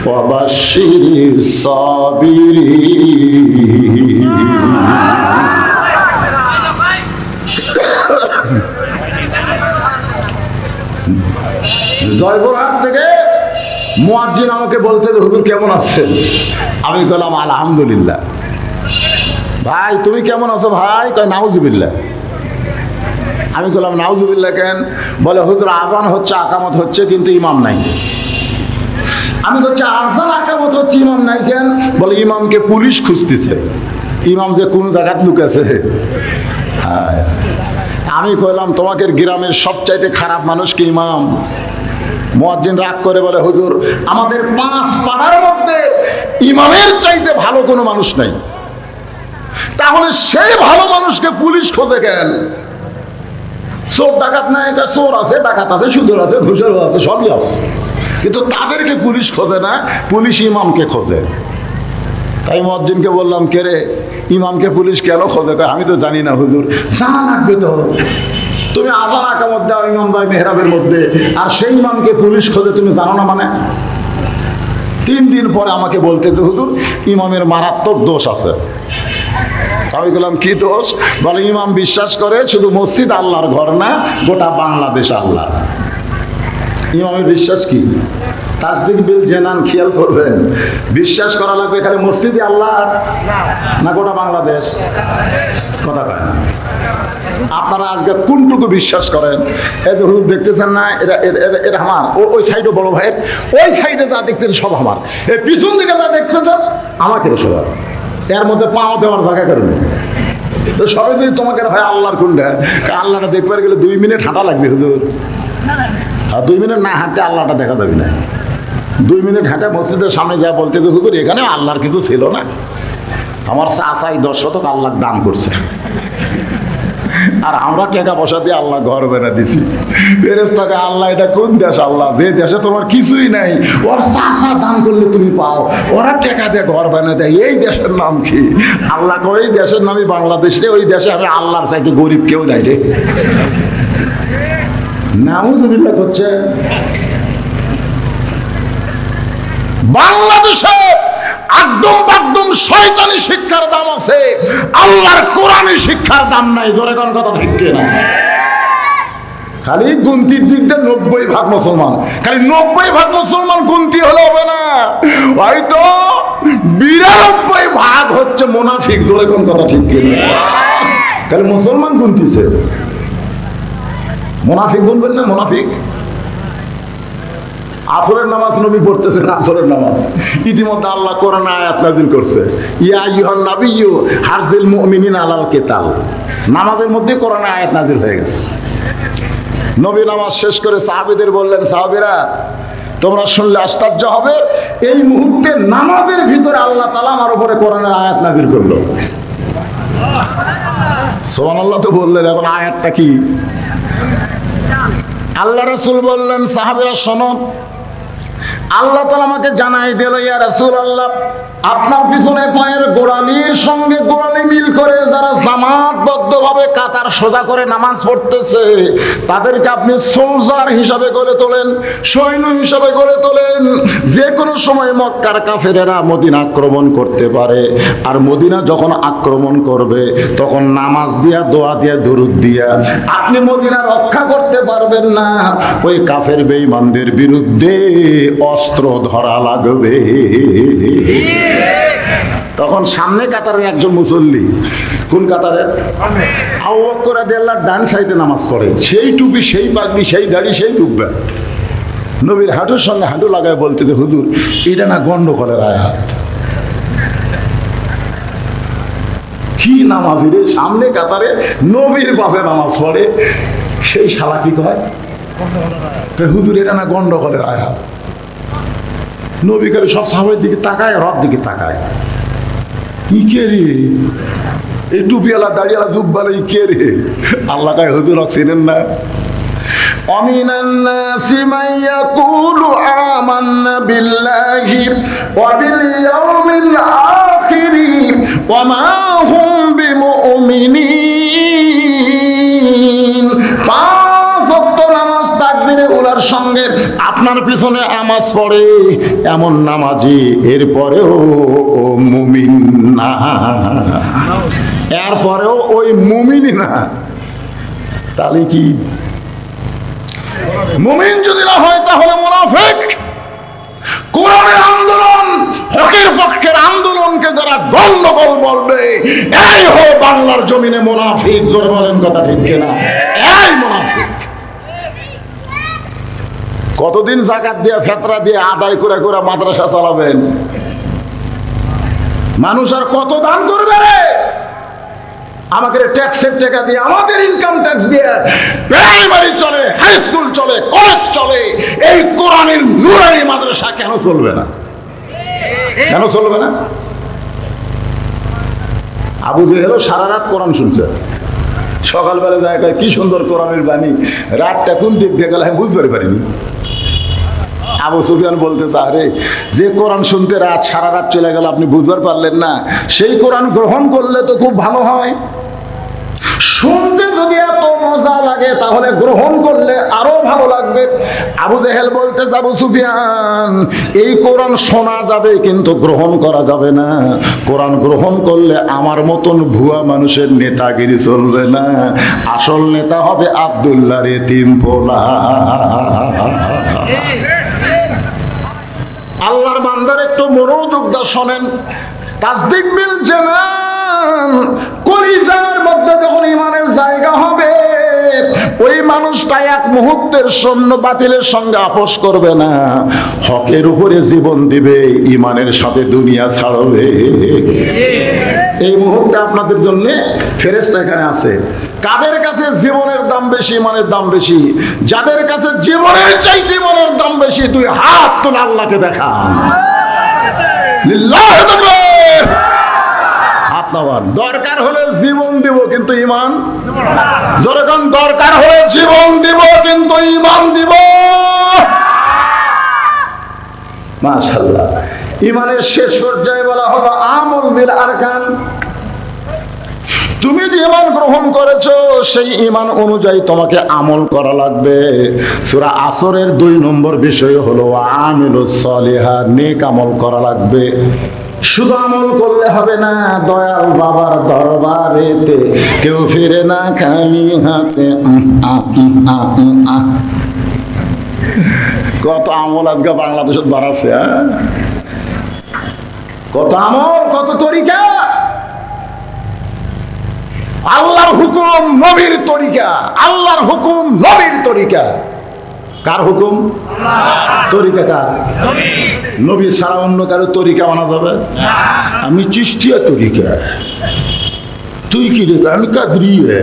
ওয়া বাশশিরিস সাবিরিন। জয়পুরহাট থেকে মুয়াজ্জিন আমাকে বলতে, হুজুর কেমন আছেন? আমি বললাম আলহামদুলিল্লাহ। ভাই তুমি কেমন আছো ভাই? কয় নাউজুবিল্লাহ। আমি বললাম নাউজুবিল্লাহ কেন? বলে, হুজুর আযান হচ্ছে, আকামত হচ্ছে, কিন্তু ইমাম নাই। আমি বলছি আযান আকামত হচ্ছে, ইমাম নাই কেন? বলে, ইমামকে পুলিশ খুঁজতেছে। ইমাম যে কোন জায়গায় লুকাছে। আমি কইলাম, তোমাকে গ্রামের সবচাইতে খারাপ মানুষ কি ইমাম? মুয়াজ্জিন রাগ করে বলে, হুজুর আমাদের 5 পাড়ার মধ্যে ইমামের চাইতে ভালো কোনো মানুষ নাই। তাহলে সেই ভালো মানুষকে পুলিশ খোঁজে কেন? চোর ডাকাত নাই? চোর আছে, ডাকাত আছে, সুদূর আছে, ঘুষের আছে, সবই আছে, কিন্তু তাদেরকে পুলিশ খোঁজে না, পুলিশ ইমামকে খোঁজে। তাই মুয়াজ্জিনকে বললাম, কে রে, ইমামকে পুলিশ কেন খোঁজে? আমি তো জানি না হুজুর। জানা লাগবে তো। তুমি আযান আকামত দাও ইমাম ভাই মেহরাবের মধ্যে, আর সেই ইমামকে পুলিশ খোঁজে তুমি জানো না মানে? 3 দিন পরে আমাকে বলতেছে, হুজুর ইমামের মারাত্মক দোষ আছে। আমি বললাম, কি দোষ? বলে, ইমাম বিশ্বাস করে শুধু মসজিদ আল্লাহর ঘর না, গোটা বাংলাদেশ আল্লাহ। ইমামের বিশ্বাস কি? তাসদিক বিল জানান খেয়াল করবেন, বিশ্বাস করা লাগবে এখানে মসজিদে আল্লাহ না গোটা বাংলাদেশ? কথা কয় না। আপনারা আজকে কোনটুকু বিশ্বাস করেন? এই যে হুজুর দেখতেছেন না, এটা আমার, ওই সাইডে বড় ভাইয়ের, ওই সাইডে যা দেখতেছেন সব আমার, এই পিছন দিকে যা দেখতেছেন আমাকে সবার, এর মধ্যে পাও দেওয়ার জায়গা করেন। তো সবাই যদি তোমাকে হয় আল্লাহর কোনটা, আল্লাহটা দেখবার গেলে 2 মিনিট হাঁটা লাগবে হুজুর। আর 2 মিনিট না হাঁটতে আল্লাহটা দেখা যাবে না। 2 মিনিট হাঁটা মসজিদের সামনে যা বলতে, যে হুজুর এখানে আল্লাহর কিছু ছিল না, আমার চাচাই 10 শতক আল্লাহ দান করছে। আর আমরা টাকা পয়সা দিয়ে আল্লাহ ঘর বেনা দিছি। ফেরেশতাকে আল্লাহ এটা কোন দেশ আল্লাহ, যে দেশে তোমার কিছুই নাই, ওর চাষা দান করলে তুমি পাও, ওরা টাকা দিয়ে ঘর বানা দেয়, এই দেশের নাম কি? আল্লাহকে ওই দেশের নামই বাংলাদেশ রে, ওই দেশে আমি আল্লাহর চাইতে গরিব কেউ নাই রে। নাউযুবিল্লাহ করছে। বাংলাদেশে একদম শয়তানি শিক্ষার দাম আছে, আল্লাহর কোরআনী শিক্ষার দাম নাই। জোরে কোন কথা ঠিক কিনা? খালি গুনতির দিক দিয়ে 90% মুসলমান, খালি 90% মুসলমান গুনতি হলে হবে না, হয়তো 92% হচ্ছে মুনাফিক। জোরে কোন কথা ঠিক কিনা? খালি মুসলমান গুনতিছে, মুনাফিক গুনবেন না। মুনাফিক আসরের নামাজ নবী পড়তেছেন, আসরের নামাজ ইতিমধ্যে আল্লাহ কোরআনে আয়াত নাযিল করছে, ইয়া আইয়ুহান নাবিয়্যু হারজিল মুমিনিনা আলাল কিতাল। নামাজের মধ্যে কোরআনে আয়াত নাযিল হয়ে গেছে। নবী নামাজ শেষ করে সাহাবীদের বললেন, সাহাবীরা তোমরা শুনলে আশ্চর্য হবে, এই মুহূর্তে নামাজের ভিতরে আল্লাহ তাআলা আমার উপরে কোরআনের আয়াত নাযিল করলো। সুবহানাল্লাহ তো বললেন, এখন আয়াতটা কি? আল্লাহ রাসূল বললেন, সাহাবীরা শোনো, আল্লাহ তাআলা আমাকে জানাই দিল, ইয়া রাসূলুল্লাহ, আপনার পিছনে পায়ের গোড়ালির সঙ্গে গোড়ালি মিল করে যারা জামাতবদ্ধভাবে কাতার সোজা করে নামাজ পড়তেছে, তাদেরকে আপনি সোলজার হিসাবে গড়ে তোলেন, সৈন্য হিসাবে গড়ে তোলেন। যে কোনো সময় মক্কার কাফেরেরা মদিনা আক্রমণ করতে পারে, আর মদিনা যখন আক্রমণ করবে তখন নামাজ দিয়া, দোয়া দিয়া, দুরূদ দিয়া আপনি মদিনা রক্ষা করতে পারবেন না। ওই কাফের বেঈমানদের বিরুদ্ধে অস্ত্র ধরা লাগবে। তখন সামনে কাতারের একজন মুসল্লি, কোন কাতারের? আবু বকর রাদিয়াল্লাহু ডান সাইডে নামাজ পড়ে, সেই টুপি, সেই পাগড়ি, সেই দাড়ি, সেই জুব্বা, নবীর হাঁটুর সঙ্গে হাঁটু লাগায় বলতেছে, হুজুর এটা না গন্ডগোলের আয়াত। কি নামাজি রে, সামনে কাতারে নবীর পাশে নামাজ পড়ে, সেই শালা কি কয়, হুজুর এটা না গন্ডগোলের আয়াত। নবী করে সব সাহাবীর দিকে তাকায়, রব দিকে তাকায়, ই কে রে, এই টুপিওয়ালা দাড়িওয়ালা জুব্বালা ই কে রে? আল্লাহ কয়, হুজুর চিনেন না? অমিনান নাসি মান ইয়াকুলু আমান্না বিল্লাহি ওয়া বিল ইয়াউমিল আখির ওয়া মা হুম বিমুমিনিন। পাঁচ ওয়াক্ত নামাজ তাকবীরে উলার সঙ্গে আপনার পিছনে নামাজ পড়ে এমন নামাজি, এরপরেও ও মুমিন না, এরপরেও ওই মুমিনই না। তাহলে কি মুমিন যদি না হয় তাহলে মুনাফিক। কোরআনের আন্দোলন, হকের পক্ষের আন্দোলনকে যারা গন্ডগোল বলবে, এই হো বাংলার জমিনে মুনাফিক। জোরে বলেন কথা ঠিক কিনা? এই মুনাফিক। কতদিন যাকাত দিয়ে, ফেতরা দিয়ে আদায় করে করে মাদ্রাসা চালাবেন? মানুষ আর কত দান করবে রে? আমাদের ট্যাক্সের টাকা দিয়ে, আমাদের ইনকাম ট্যাক্স দিয়ে প্রাইমারি চলে, হাই স্কুল চলে, কলেজ চলে, এই কোরআনের নূরানি মাদ্রাসা কেন চলবে না? কেন চলবে না? আবু জেহেল সারা রাত কোরআন শুনছে, সকালবেলা যায় কি সুন্দর কোরআনের বাণী, রাতটা কোন দিক দিয়ে গেল আমি বুঝতে পারিনি। আবু সুফিয়ান বলতেছে, আরে যে কোরআন শুনতে রাত সারা রাত চলে গেল আপনি বুঝতে পারলেন না? সেই কোরআন গ্রহণ করলে তো খুব ভালো হয়। শুনতে যদি এত মজা লাগে তাহলে গ্রহণ করলে আরো ভালো লাগবে। আবু জেহেল বলতেছে, আবু সুফিয়ান এই কোরআন শোনা যাবে কিন্তু গ্রহণ করা যাবে না। কোরআন গ্রহণ করলে আমার মতন ভুয়া মানুষের নেতাগিরি চলবে না, আসল নেতা হবে আব্দুল্লাহর এতিম পোলা। আল্লাহর বান্দার একটু মনোযোগ দিয়ে শোনেন। তাসদিক বিল জানান, কলিজার মধ্যে যখন ঈমানের জায়গা হবে, ওই মানুষটা এক মুহূর্তের সৈন্য বাতিলের সঙ্গে আপোষ করবে না, হকের উপরে জীবন দিবে, ঈমানের সাথে দুনিয়া ছাড়বে। এই মুহূর্তে আপনাদের জন্য ফেরেশতা এখানে আছে। কাদের কাছে জীবনের দাম বেশি, ঈমানের দাম বেশি? যাদের কাছে জীবনের চাইতে ঈমানের দাম বেশি, দুই হাত তুলে আল্লাহকে দেখান। লিল্লাহি তাকবীর। হাত দেওয়ার দরকার হলে জীবন দিব কিন্তু ঈমান যখন দরকার হলে জীবন দিব কিন্তু ঈমান দিব। মাশাআল্লাহ। ঈমানের শেষ পর্যায়ে বলা হলো আমল বিল আরকান। তুমি যে ঈমান গ্রহণ করেছো সেই ঈমান অনুযায়ী তোমাকে আমল করা লাগবে। সূরা আসরের 2 নম্বর বিষয় হলো আমিলুস সলিহাত, নেক আমল করা লাগবে। শুধু আমল করলে হবে না, দয়াল বাবার দরবারেতে কেউ ফিরে না খালি হাতে। কত আমল আজকে বাংলাদেশে বাড়াচ্ছে, কত আমল, কত তরিকা। আল্লাহর হুকুম নবীর তরিকা, আল্লাহর হুকুম নবীর তরিকা। কার হুকুম? তরিকা কার? নবী ছাড়া অন্য কারো তরিকা মানা যাবে? আমি চিশতিয়া তরিকা, তুই কি রে? আমি কাদরিয়া,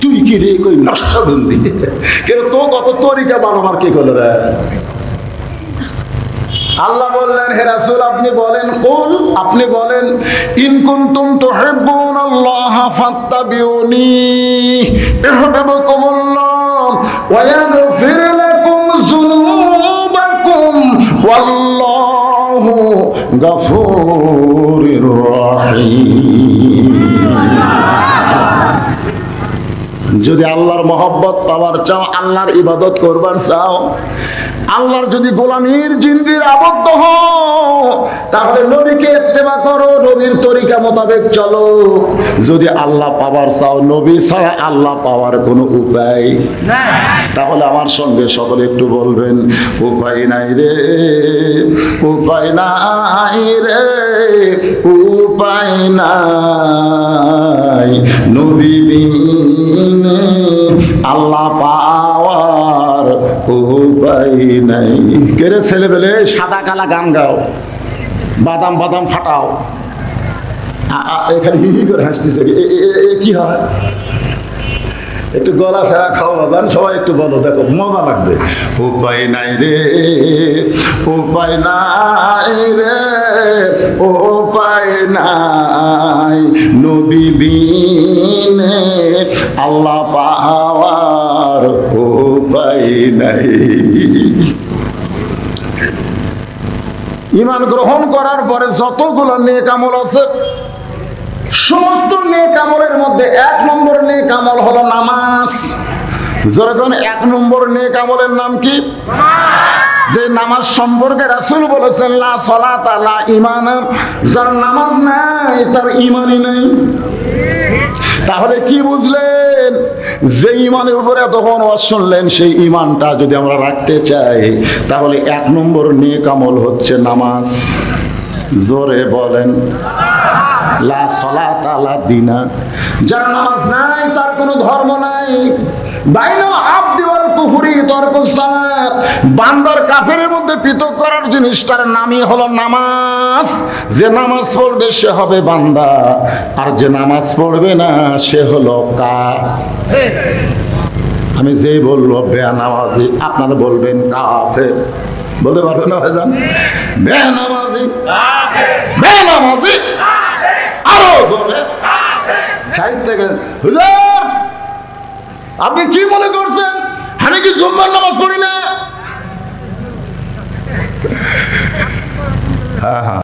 তুই কি রে? কই নকশবন্দি। কেন তো কত তরিকা বানাবার কি করল রে? আল্লাহ বললেন, হে রাসূল আপনি বলেন, কুল আপনি বলেন, ইন কুনতুম তুহিব্বুনাল্লাহ ফাত্তাবিউনি ইউহিব্বুকুমুল্লাহ ওয়া ইয়াগফির লাকুম যুনুবাকুম ওয়াল্লাহু গফুরুর রহিম। যদি আল্লাহর মহব্বত পাওয়ার চাও, আল্লাহর ইবাদত করবার চাও, আল্লাহর যদি গোলামীর জিন্দির আবদ্ধ হও, তাহলে নবীকে ইত্তেবা করো, নবীর তরিকা মোতাবেক চলো। যদি আল্লাহ পাওয়ার চাও, নবী ছাড়া আল্লাহ পাওয়ার কোনো উপায় নাই। তাহলে আমার সঙ্গে সকলে একটু বলবেন, উপায় নাই রে, উপায় নাই রে, উপায় নাই, নবী বিনে আল্লাহ পাওয়ার উপায় নাই। কেরে ছেলেবেলে সাদা কালা গান গাও, বাদাম বাদাম ফাটাও, এখানে হি হি করে হাসতেছে, কি হয়? একটু গলা ছাড়া খাওয়া যান, সবাই একটু বলো, দেখো মজা লাগবে। উপায় নাই রে, উপায় নাই রে, উপায় নাই, নবী বিনে আল্লাহ পাওয়ার উপায় নাই। ঈমান গ্রহণ করার পরে যতগুলো নেক আমল আছে, সমস্ত নেক আমলের মধ্যে 1 নম্বর নেক আমল হলো নামাজ। যখন 1 নম্বর নেক আমলের নাম কি? যে নামাজ সম্পর্কে রাসূল বলেছেন, লা সালাতা লা ঈমান, যার নামাজ নাই তার ঈমানই নাই। তাহলে কি বুঝলেন? যে ঈমানের উপরে তখন ওয়াজ শুনলেন, সেই ঈমানটা যদি আমরা রাখতে চাই, তাহলে 1 নম্বর নেক আমল হচ্ছে নামাজ। জোরে বলেন, লা সালাতা লা দীনা। যার নামাজ নাই তার কোনো ধর্ম নাই। বাইনাল আবদি ওয়াল কুফরি তারকুস সালাত। বান্দার কাফেরের মধ্যে পৃথক করার জিনিসটার নামই হলো নামাজ। যে নামাজ পড়বে সে হবে বান্দা, আর যে নামাজ পড়বে না সে হলো কাফের। আমি যেই বলবো বেনামাজি, আপনারা বলবেন কাফের। বলতে পারবেন না ভাইজান? বেনামাজি, বেনামাজি, আরো জোরে সাইড থেকে, হুজুর আপনি কি মনে করছেন আমি কি জুম্মার নামাজ পড়ি না? হ্যাঁ হ্যাঁ।